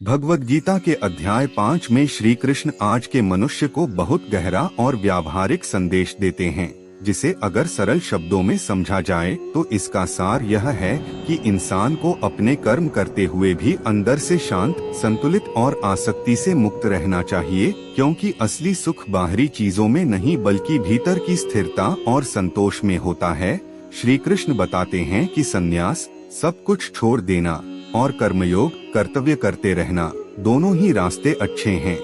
भगवद गीता के अध्याय 5 में श्री कृष्ण आज के मनुष्य को बहुत गहरा और व्यावहारिक संदेश देते हैं, जिसे अगर सरल शब्दों में समझा जाए तो इसका सार यह है कि इंसान को अपने कर्म करते हुए भी अंदर से शांत, संतुलित और आसक्ति से मुक्त रहना चाहिए, क्योंकि असली सुख बाहरी चीजों में नहीं बल्कि भीतर की स्थिरता और संतोष में होता है। श्री कृष्ण बताते हैं कि संन्यास, सब कुछ छोड़ देना, और कर्मयोग, कर्तव्य करते रहना, दोनों ही रास्ते अच्छे हैं।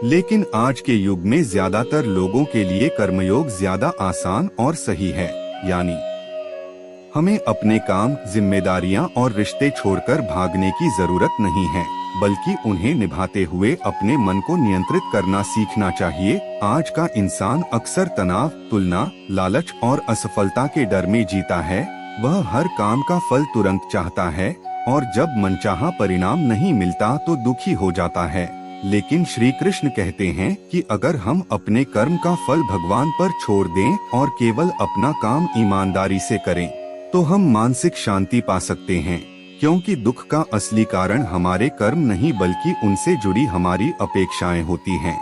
लेकिन आज के युग में ज्यादातर लोगों के लिए कर्मयोग ज्यादा आसान और सही है। यानी हमें अपने काम, जिम्मेदारियां और रिश्ते छोड़कर भागने की जरूरत नहीं है, बल्कि उन्हें निभाते हुए अपने मन को नियंत्रित करना सीखना चाहिए। आज का इंसान अक्सर तनाव, तुलना, लालच और असफलता के डर में जीता है। वह हर काम का फल तुरंत चाहता है और जब मनचाहा परिणाम नहीं मिलता तो दुखी हो जाता है। लेकिन श्री कृष्ण कहते हैं कि अगर हम अपने कर्म का फल भगवान पर छोड़ दें और केवल अपना काम ईमानदारी से करें, तो हम मानसिक शांति पा सकते हैं, क्योंकि दुख का असली कारण हमारे कर्म नहीं बल्कि उनसे जुड़ी हमारी अपेक्षाएं होती हैं।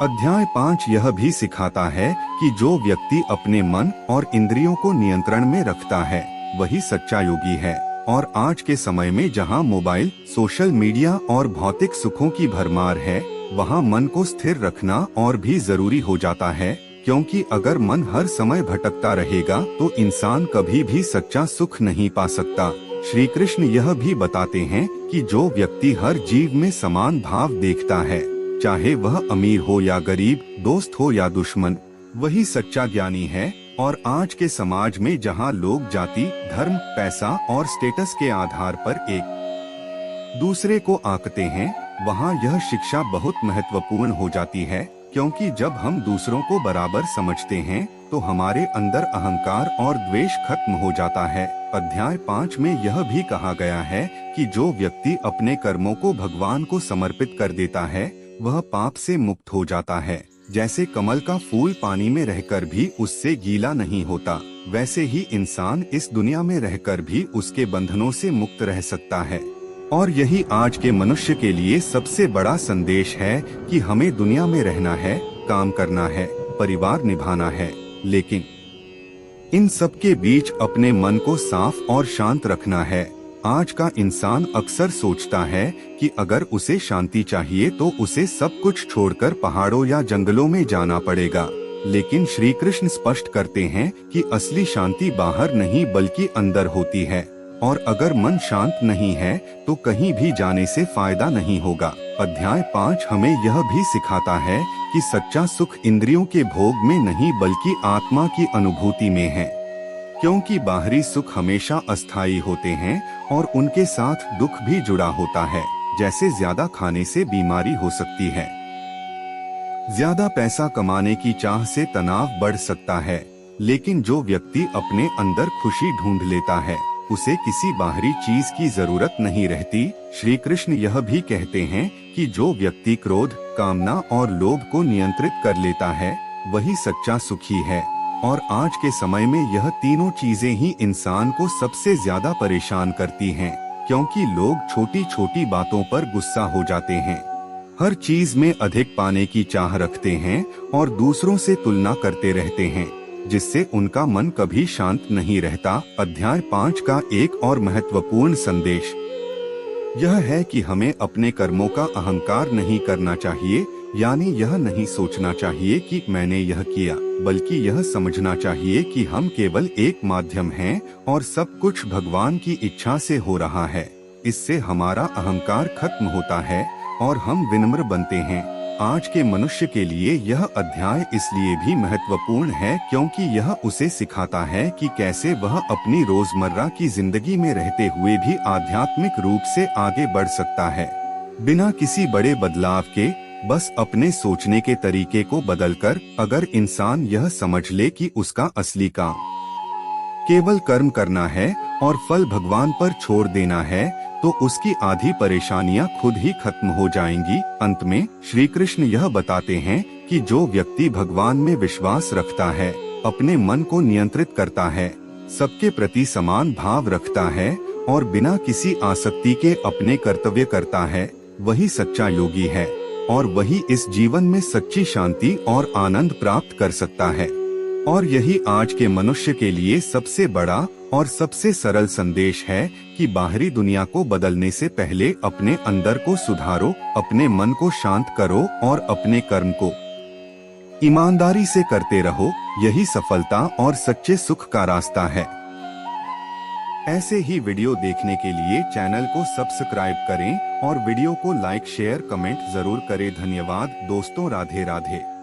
अध्याय 5 यह भी सिखाता है कि जो व्यक्ति अपने मन और इंद्रियों को नियंत्रण में रखता है, वही सच्चा योगी है। और आज के समय में जहां मोबाइल, सोशल मीडिया और भौतिक सुखों की भरमार है, वहां मन को स्थिर रखना और भी जरूरी हो जाता है, क्योंकि अगर मन हर समय भटकता रहेगा तो इंसान कभी भी सच्चा सुख नहीं पा सकता। श्री कृष्ण यह भी बताते हैं कि जो व्यक्ति हर जीव में समान भाव देखता है, चाहे वह अमीर हो या गरीब, दोस्त हो या दुश्मन, वही सच्चा ज्ञानी है। और आज के समाज में जहां लोग जाति, धर्म, पैसा और स्टेटस के आधार पर एक दूसरे को आंकते हैं, वहां यह शिक्षा बहुत महत्वपूर्ण हो जाती है, क्योंकि जब हम दूसरों को बराबर समझते हैं तो हमारे अंदर अहंकार और द्वेष खत्म हो जाता है। अध्याय 5 में यह भी कहा गया है कि जो व्यक्ति अपने कर्मों को भगवान को समर्पित कर देता है, वह पाप से मुक्त हो जाता है। जैसे कमल का फूल पानी में रहकर भी उससे गीला नहीं होता, वैसे ही इंसान इस दुनिया में रहकर भी उसके बंधनों से मुक्त रह सकता है। और यही आज के मनुष्य के लिए सबसे बड़ा संदेश है कि हमें दुनिया में रहना है, काम करना है, परिवार निभाना है, लेकिन इन सब के बीच अपने मन को साफ और शांत रखना है। आज का इंसान अक्सर सोचता है कि अगर उसे शांति चाहिए तो उसे सब कुछ छोड़कर पहाड़ों या जंगलों में जाना पड़ेगा। लेकिन श्री कृष्ण स्पष्ट करते हैं कि असली शांति बाहर नहीं बल्कि अंदर होती है, और अगर मन शांत नहीं है तो कहीं भी जाने से फायदा नहीं होगा। अध्याय 5 हमें यह भी सिखाता है कि सच्चा सुख इंद्रियों के भोग में नहीं बल्कि आत्मा की अनुभूति में है, क्योंकि बाहरी सुख हमेशा अस्थायी होते हैं और उनके साथ दुख भी जुड़ा होता है। जैसे ज्यादा खाने से बीमारी हो सकती है, ज्यादा पैसा कमाने की चाह से तनाव बढ़ सकता है, लेकिन जो व्यक्ति अपने अंदर खुशी ढूंढ लेता है, उसे किसी बाहरी चीज की जरूरत नहीं रहती। श्री कृष्ण यह भी कहते हैं कि जो व्यक्ति क्रोध, कामना और लोभ को नियंत्रित कर लेता है, वही सच्चा सुखी है। और आज के समय में यह तीनों चीजें ही इंसान को सबसे ज्यादा परेशान करती हैं, क्योंकि लोग छोटी छोटी बातों पर गुस्सा हो जाते हैं, हर चीज में अधिक पाने की चाह रखते हैं और दूसरों से तुलना करते रहते हैं, जिससे उनका मन कभी शांत नहीं रहता। अध्याय 5 का एक और महत्वपूर्ण संदेश यह है कि हमें अपने कर्मों का अहंकार नहीं करना चाहिए। यानी यह नहीं सोचना चाहिए कि मैंने यह किया, बल्कि यह समझना चाहिए कि हम केवल एक माध्यम हैं और सब कुछ भगवान की इच्छा से हो रहा है। इससे हमारा अहंकार खत्म होता है और हम विनम्र बनते हैं। आज के मनुष्य के लिए यह अध्याय इसलिए भी महत्वपूर्ण है क्योंकि यह उसे सिखाता है कि कैसे वह अपनी रोजमर्रा की जिंदगी में रहते हुए भी आध्यात्मिक रूप से आगे बढ़ सकता है, बिना किसी बड़े बदलाव के। बस अपने सोचने के तरीके को बदलकर अगर इंसान यह समझ ले कि उसका असली काम केवल कर्म करना है और फल भगवान पर छोड़ देना है, तो उसकी आधी परेशानियां खुद ही खत्म हो जाएंगी। अंत में श्री कृष्ण यह बताते हैं कि जो व्यक्ति भगवान में विश्वास रखता है, अपने मन को नियंत्रित करता है, सबके प्रति समान भाव रखता है और बिना किसी आसक्ति के अपने कर्तव्य करता है, वही सच्चा योगी है और वही इस जीवन में सच्ची शांति और आनंद प्राप्त कर सकता है। और यही आज के मनुष्य के लिए सबसे बड़ा और सबसे सरल संदेश है कि बाहरी दुनिया को बदलने से पहले अपने अंदर को सुधारो, अपने मन को शांत करो और अपने कर्म को ईमानदारी से करते रहो। यही सफलता और सच्चे सुख का रास्ता है। ऐसे ही वीडियो देखने के लिए चैनल को सब्सक्राइब करें और वीडियो को लाइक, शेयर, कमेंट जरूर करें। धन्यवाद दोस्तों। राधे राधे।